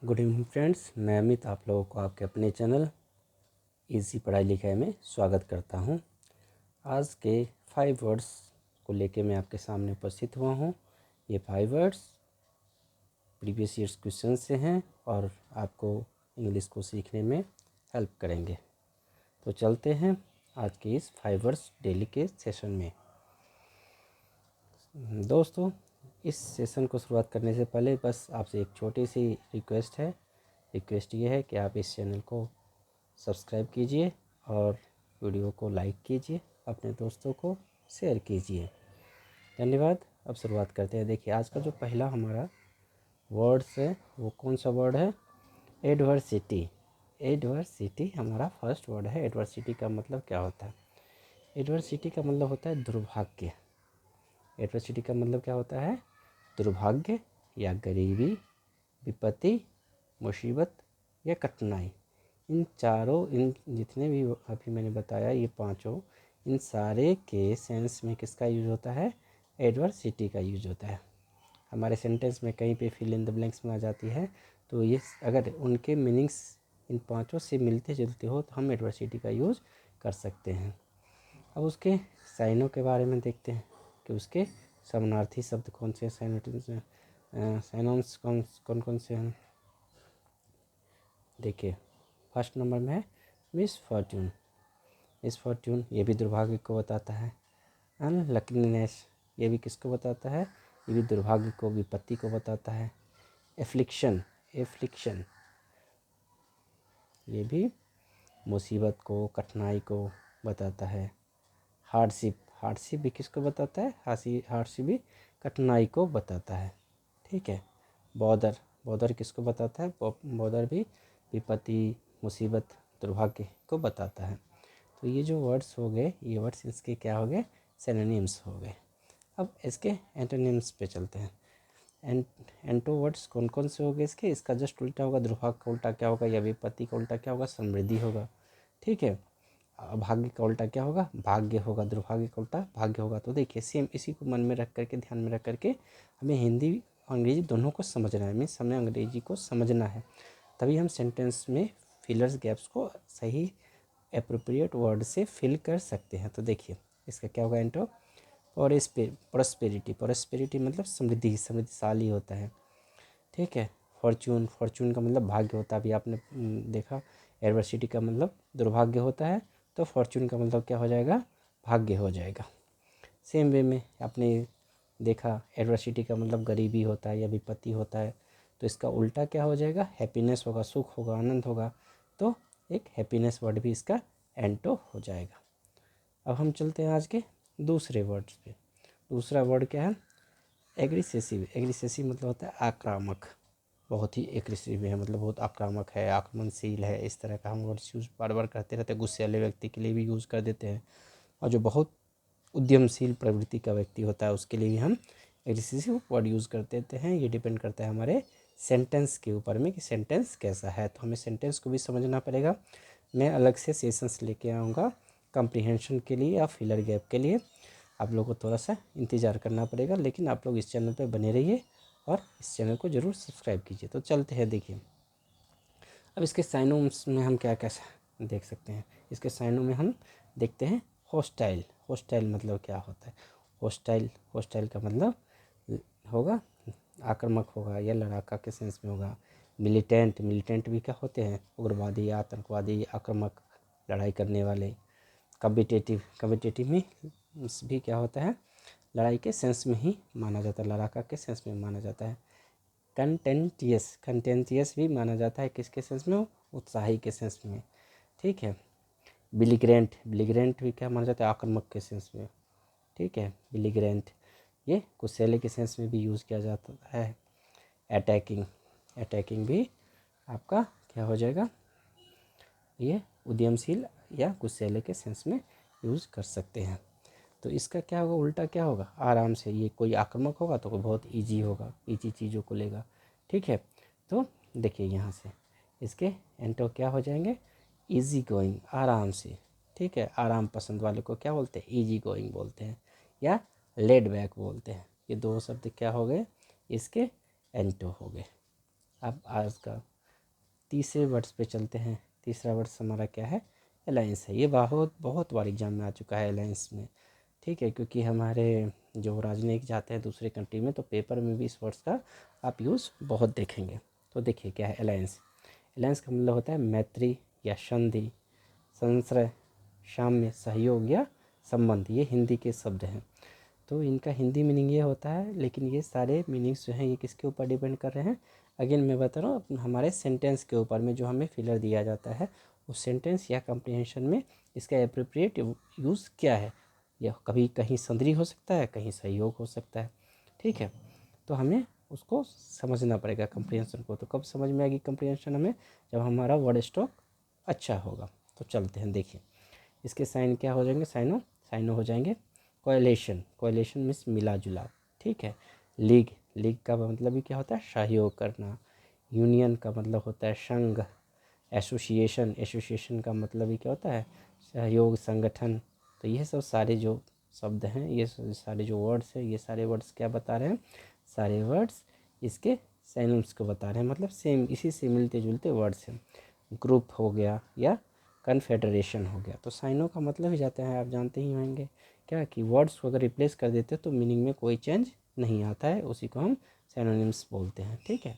Good evening friends, मैं अमित आप लोगों को आपके अपने चैनल इजी पढ़ाई लिखाई में स्वागत करता हूं। आज के 5 वर्ड्स को लेके मैं आपके सामने उपस्थित हुआ हूं। ये 5 वर्ड्स प्रीवियस ईयर्स क्वेश्चन से हैं और आपको इंग्लिश को सीखने में हेल्प करेंगे। तो चलते हैं आज के इस 5 वर्ड्स डेली के सेशन में। दोस्तों, इस सेशन को शुरुआत करने से पहले बस आपसे एक छोटी सी रिक्वेस्ट है। रिक्वेस्ट ये है कि आप इस चैनल को सब्सक्राइब कीजिए और वीडियो को लाइक कीजिए, अपने दोस्तों को शेयर कीजिए। धन्यवाद। अब शुरुआत करते हैं। देखिए, आज का जो पहला हमारा वर्ड्स है वो कौन सा वर्ड है? एडवर्सिटी। एडवर्सिटी हमारा फर्स्ट वर्ड है। एडवर्सिटी का मतलब क्या होता है? एडवर्सिटी का मतलब होता है दुर्भाग्य। एडवर्सिटी का मतलब क्या होता है? दुर्भाग्य या गरीबी, विपत्ति, मुसीबत या कठिनाई। इन जितने भी अभी मैंने बताया, ये पांचों, इन सारे के सेंस में किसका यूज होता है? एडवर्सिटी का यूज होता है। हमारे सेंटेंस में कहीं पे फिल इन द ब्लैंक्स में आ जाती है, तो ये अगर उनके मीनिंग्स इन पांचों से मिलते जुलते हो तो हम एडवर्सिटी का यूज कर सकते हैं। अब उसके साइनों के बारे में देखते हैं कि उसके समानार्थी शब्द कौन से, साइनोम्स कौन कौन से हैं। देखिए, फर्स्ट नंबर में है मिसफॉर्च्यून। मिसफॉर्च्यून ये भी दुर्भाग्य को बताता है। अनलकीनेस ये भी किसको बताता है? ये भी दुर्भाग्य को, विपत्ति को बताता है। एफ्लिक्शन, एफ्लिक्शन ये भी मुसीबत को, कठिनाई को बताता है। हार्डशिप, हार्डशिप भी किसको बताता है? हार्डशिप भी कठिनाई को बताता है। ठीक है। बॉदर, बॉदर किसको बताता है? बॉदर भी विपत्ति, मुसीबत, दुर्भाग्य को बताता है। तो ये जो वर्ड्स हो गए, ये वर्ड्स इसके क्या हो गए? सिनोनिम्स हो गए। अब इसके एंटोनिम्स पे चलते हैं। एंटो वर्ड्स कौन कौन से हो गए इसके? इसका जस्ट उल्टा होगा। दुर्भाग्य का उल्टा क्या होगा? या विपत्ति का उल्टा क्या होगा? समृद्धि होगा। ठीक है। भाग्य का उल्टा क्या होगा? भाग्य होगा। दुर्भाग्य का उल्टा भाग्य होगा। तो देखिए, सेम इसी को मन में रख करके, ध्यान में रख करके हमें हिंदी अंग्रेजी दोनों को समझना है। मीन्स हमें अंग्रेजी को समझना है, तभी हम सेंटेंस में फिलर्स गैप्स को सही एप्रोप्रिएट वर्ड से फिल कर सकते हैं। तो देखिए, इसका क्या होगा? एंटो प्रोस्पेरिटी। प्रोस्पेरिटी मतलब समृद्धि, समृद्धशाली होता है। ठीक है। फॉर्चून, फॉर्चून का मतलब भाग्य होता है। अभी आपने देखा, एडवर्सिटी का मतलब दुर्भाग्य होता है, तो फॉर्चून का मतलब क्या हो जाएगा? भाग्य हो जाएगा। सेम वे में आपने देखा, एडवर्सिटी का मतलब गरीबी होता है या विपत्ति होता है, तो इसका उल्टा क्या हो जाएगा? हैप्पीनेस होगा, सुख होगा, आनंद होगा। तो एक हैप्पीनेस वर्ड भी इसका एंटो हो जाएगा। अब हम चलते हैं आज के दूसरे वर्ड्स पे। दूसरा वर्ड क्या है? एग्रीसेसिव। एग्रीसेसिव मतलब होता है आक्रामक। बहुत ही एग्रेसिव है, मतलब बहुत आक्रामक है, आक्रमणशील है। इस तरह का हम वर्ड्स यूज़ बार बार करते रहते हैं। गुस्से वाले व्यक्ति के लिए भी यूज़ कर देते हैं, और जो बहुत उद्यमशील प्रवृत्ति का व्यक्ति होता है उसके लिए भी हम एग्रेसिव वर्ड यूज़ कर देते हैं। ये डिपेंड करता है हमारे सेंटेंस के ऊपर में कि सेंटेंस कैसा है। तो हमें सेंटेंस को भी समझना पड़ेगा। मैं अलग से सेशंस लेके आऊँगा कम्प्रीहेंशन के लिए या फिलर गैप के लिए। आप लोगों को थोड़ा सा इंतज़ार करना पड़ेगा, लेकिन आप लोग इस चैनल पर बने रहिए और इस चैनल को ज़रूर सब्सक्राइब कीजिए। तो चलते हैं। देखिए, अब इसके साइनोम्स में हम क्या क्या देख सकते हैं। इसके साइनों में हम देखते हैं हॉस्टाइल। हॉस्टाइल मतलब क्या होता है? हॉस्टाइल, हॉस्टाइल का मतलब होगा आक्रामक होगा या लड़ाका के सेंस में होगा। मिलिटेंट, मिलिटेंट भी क्या होते हैं? उग्रवादी, आतंकवादी, आक्रामक, लड़ाई करने वाले। कम्पिटेटिव, कम्पिटेटिव में भी क्या होता है? लड़ाई के सेंस में ही माना जाता है, लड़ाका के सेंस में माना जाता है। कंटेंटियस, कंटेंटियस भी माना जाता है किसके सेंस में? उत्साही के सेंस में। ठीक है। बिलिग्रेंट, बिलिग्रेंट भी क्या माना जाता है? आक्रामक के सेंस में। ठीक है। बिलिग्रेंट ये गुस्सैले के सेंस में भी यूज़ किया जाता है। अटैकिंग, अटैकिंग भी आपका क्या हो जाएगा? ये उद्यमशील या गुस्सैले के सेंस में यूज़ कर सकते हैं। तो इसका क्या होगा? उल्टा क्या होगा? आराम से। ये कोई आक्रामक होगा तो बहुत इजी होगा, इजी चीज़ों को लेगा। ठीक है। तो देखिए, यहाँ से इसके एंटो क्या हो जाएंगे? इजी गोइंग, आराम से। ठीक है। आराम पसंद वाले को क्या बोलते हैं? इजी गोइंग बोलते हैं या लेड बैक बोलते हैं। ये दो शब्द क्या हो गए? इसके एंटो हो गए। अब आज का तीसरे वर्ड्स पे चलते हैं। तीसरा वर्ड्स हमारा क्या है? अलायंस है। ये बहुत बार एग्जाम में आ चुका है अलायंस में, ठीक है, क्योंकि हमारे जो राजनयिक जाते हैं दूसरे कंट्री में तो पेपर में भी इस वर्ड्स का आप यूज़ बहुत देखेंगे। तो देखिए क्या है अलायंस। अलायंस का मतलब होता है मैत्री या संधि, संश्रय, साम्य, सहयोग या संबंध। ये हिंदी के शब्द हैं। तो इनका हिंदी मीनिंग ये होता है, लेकिन ये सारे मीनिंग्स जो हैं ये किसके ऊपर डिपेंड कर रहे हैं? अगेन मैं बता रहा हूँ हमारे सेंटेंस के ऊपर में जो हमें फिलर दिया जाता है उस सेंटेंस या कम्प्रीहेंशन में इसका एप्रोप्रिएट यूज़ क्या है। यह कभी कहीं संधि हो सकता है, कहीं सहयोग हो सकता है, ठीक है। तो हमें उसको समझना पड़ेगा कम्प्रीहेंशन को। तो कब समझ में आएगी कम्प्रीहेंशन हमें? जब हमारा वर्ड स्टॉक अच्छा होगा। तो चलते हैं, देखिए इसके साइन क्या हो जाएंगे? साइनो हो जाएंगे। कोएलेशन, कोएलेशन मीन्स मिला जुला, ठीक है। लीग, लीग का मतलब भी क्या होता है? सहयोग करना। यूनियन का मतलब होता है संघ। एसोसिएशन, एसोसिएशन का मतलब भी क्या होता है? सहयोग, संगठन। तो ये सब सारे जो शब्द हैं, ये सारे जो वर्ड्स हैं, ये सारे वर्ड्स क्या बता रहे हैं? सारे वर्ड्स इसके साइनम्स को बता रहे हैं, मतलब सेम इसी से मिलते जुलते वर्ड्स हैं। ग्रुप हो गया या कन्फेडरेशन हो गया। तो साइनों का मतलब ही जाता है, आप जानते ही होंगे क्या कि वर्ड्स को अगर रिप्लेस कर देते हैं तो मीनिंग में कोई चेंज नहीं आता है, उसी को हम सिनोनिम्स बोलते हैं, ठीक है।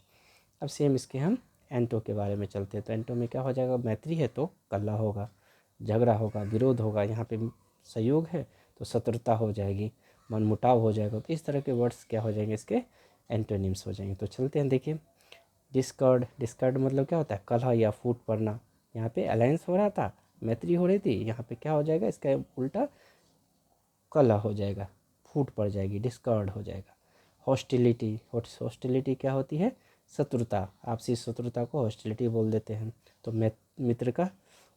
अब सेम इसके हम एंटो के बारे में चलते हैं। तो एंटो में क्या हो जाएगा? मैत्री है तो कलह होगा, झगड़ा होगा, विरोध होगा। यहाँ पे सहयोग है तो शत्रुता हो जाएगी, मनमुटाव हो जाएगा। तो इस तरह के वर्ड्स क्या हो जाएंगे? इसके एंटोनिम्स हो जाएंगे। तो चलते हैं, देखिए डिस्कॉर्ड, डिस्कॉर्ड मतलब क्या होता है? कलह या फूट पड़ना। यहाँ पे अलायंस हो रहा था, मैत्री हो रही थी, यहाँ पे क्या हो जाएगा? इसका उल्टा कलह हो जाएगा, फूट पड़ जाएगी, डिस्कॉर्ड हो जाएगा। हॉस्टिलिटी, हॉस्टिलिटी क्या होती है? शत्रुता, आपसी शत्रुता को हॉस्टिलिटी बोल देते हैं। तो मित्र का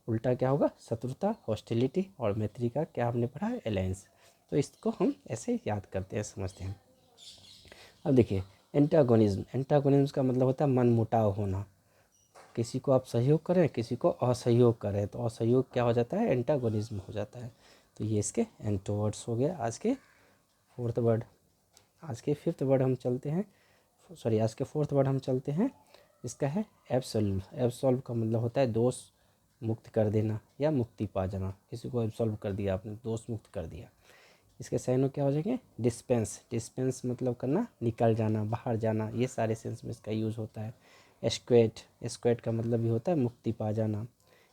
उल्टा क्या होगा? शत्रुता, हॉस्टिलिटी। और मैत्री का क्या हमने पढ़ा है? अलायंस। तो इसको हम ऐसे याद करते हैं, समझते हैं। अब देखिए एंटागोनिज्म, एंटागोनिज्म का मतलब होता है मनमुटाव होना। किसी को आप सहयोग करें, किसी को असहयोग करें, तो असहयोग क्या हो जाता है? एंटागोनिज्म हो जाता है। तो ये इसके एंटोवर्ड्स हो गए। आज के फोर्थ वर्ड, आज के फिफ्थ वर्ड हम चलते हैं, सॉरी आज के फोर्थ वर्ड हम चलते हैं। इसका है एब्सोल्व। एब्सोल्व का मतलब होता है दोष मुक्त कर देना या मुक्ति पा जाना। किसी को एब्सोल्व कर दिया आपने, दोष मुक्त कर दिया। इसके साइनो क्या हो जाएंगे? डिस्पेंस, डिस्पेंस मतलब करना, निकल जाना, बाहर जाना। ये सारे सेंस में इसका यूज़ होता है। एस्क्वेट, एस्क्वेट का मतलब भी होता है मुक्ति पा जाना।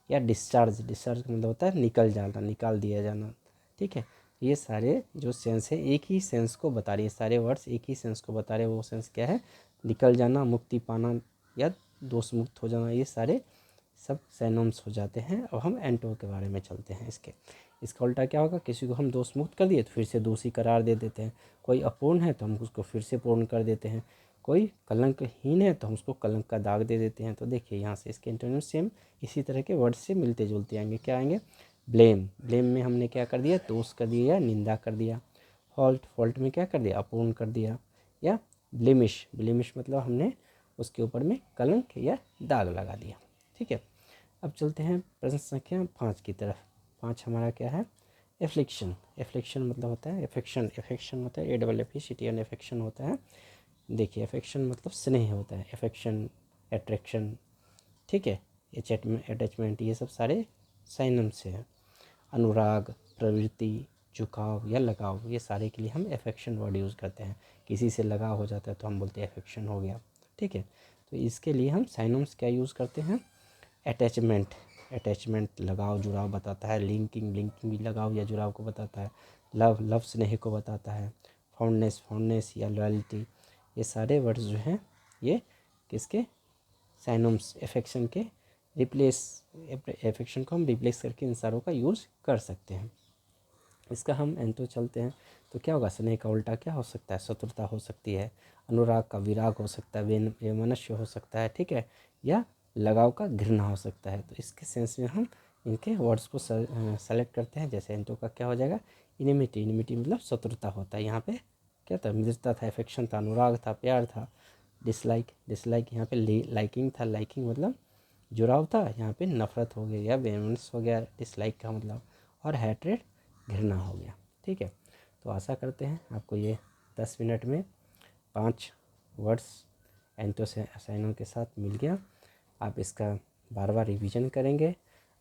या डिस्चार्ज, डिस्चार्ज का मतलब होता है निकल जाना, निकाल दिया जाना, ठीक है। ये सारे जो सेंस है एक ही सेंस को बता रही है, सारे वर्ड्स एक ही सेंस को बता रहे हैं। वो सेंस क्या है? निकल जाना, मुक्ति पाना या दोष मुक्त हो जाना। ये सारे सब सैनोम्स हो जाते हैं। अब हम एंटो के बारे में चलते हैं। इसका उल्टा क्या होगा? किसी को हम दोष मुक्त कर दिए तो फिर से दोषी करार दे देते हैं। कोई अपूर्ण है तो हम उसको फिर से पूर्ण कर देते हैं। कोई कलंकहीन है तो हम उसको कलंक का दाग दे देते हैं। तो देखिए यहाँ से इसके एंटोनिम सेम इसी तरह के वर्ड से मिलते जुलते आएंगे। क्या आएंगे? ब्लेम, ब्लेम में हमने क्या कर दिया? दोष कर दिया या निंदा कर दिया। फॉल्ट, फॉल्ट में क्या कर दिया? अपूर्ण कर दिया। या ब्लेमिश, ब्लेमिश मतलब हमने उसके ऊपर में कलंक या दाग लगा दिया, ठीक है। अब चलते हैं प्रश्न संख्या 5 की तरफ। 5 हमारा क्या है? एफ्लिक्शन। एफ्लिक्शन मतलब होता है एफेक्शन, एफेक्शन होता है AFFECTION, एफेक्शन होता है। देखिए एफेक्शन मतलब स्नेह होता है, एफेक्शन, अट्रैक्शन, ठीक है, अटैचमेंट, ये सब सारे साइनम से हैं। अनुराग, प्रवृत्ति, झुकाव या लगाव, ये सारे के लिए हम एफेक्शन वर्ड यूज़ करते हैं। किसी से लगाव हो जाता है तो हम बोलते हैं एफेक्शन हो गया, ठीक है। तो इसके लिए हम साइनम्स क्या यूज़ करते हैं? अटैचमेंट, अटैचमेंट लगाव जुड़ाव बताता है। लिंकिंग, लिंकिंग भी लगाव या जुड़ाव को बताता है। लव, लव स्नेह को बताता है। फाउंडनेस, फाउंडनेस या लॉयल्टी, ये सारे वर्ड्स जो हैं ये किसके? साइनोम्स, एफेक्शन के रिप्लेस, एफेक्शन को हम रिप्लेस करके इन सारों का यूज़ कर सकते हैं। इसका हम एंटो चलते हैं। तो क्या होगा? स्नेह का उल्टा क्या हो सकता है? शत्रुता हो सकती है। अनुराग का विराग हो सकता है, वैमनस्य हो सकता है, ठीक है। या लगाव का घृणा हो सकता है। तो इसके सेंस में हम इनके वर्ड्स को सेलेक्ट करते हैं। जैसे एंटो का क्या हो जाएगा? इनिमिटी, इनिमिटी मतलब शत्रुता होता है। यहाँ पे क्या था? मित्रता था, एफेक्शन था, अनुराग था, प्यार था। डिसलाइक, डिसलाइक यहाँ पे लाइकिंग था, लाइकिंग मतलब जुड़ाव था, यहाँ पे नफरत हो गया या वेमनस हो गया डिसलाइक का मतलब। और हैट्रेड घृणा हो गया, ठीक है। तो आशा करते हैं आपको ये 10 मिनट में 5 वर्ड्स एंटो से साइनों के साथ मिल गया। आप इसका बार बार रिवीजन करेंगे।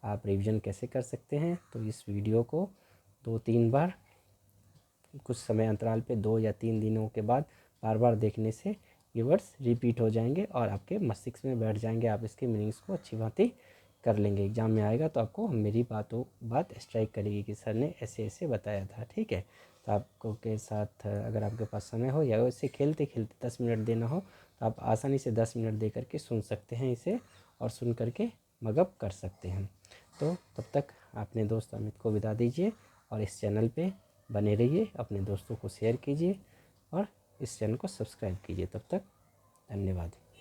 आप रिवीजन कैसे कर सकते हैं, तो इस वीडियो को 2-3 बार कुछ समय अंतराल पे 2 या 3 दिनों के बाद बार बार देखने से ये वर्ड्स रिपीट हो जाएंगे और आपके मस्तिष्क में बैठ जाएंगे। आप इसके मीनिंग्स को अच्छी भांति कर लेंगे। एग्ज़ाम में आएगा तो आपको मेरी बात स्ट्राइक करेगी कि सर ने ऐसे ऐसे बताया था। ठीक है, तो आपको के साथ अगर आपके पास समय हो या इसे खेलते खेलते 10 मिनट देना हो तो आप आसानी से 10 मिनट दे करके सुन सकते हैं इसे, और सुन करके मगअप कर सकते हैं। तो तब तक अपने दोस्त अमित को विदा दीजिए और इस चैनल पे बने रहिए, अपने दोस्तों को शेयर कीजिए और इस चैनल को सब्सक्राइब कीजिए। तब तक धन्यवाद।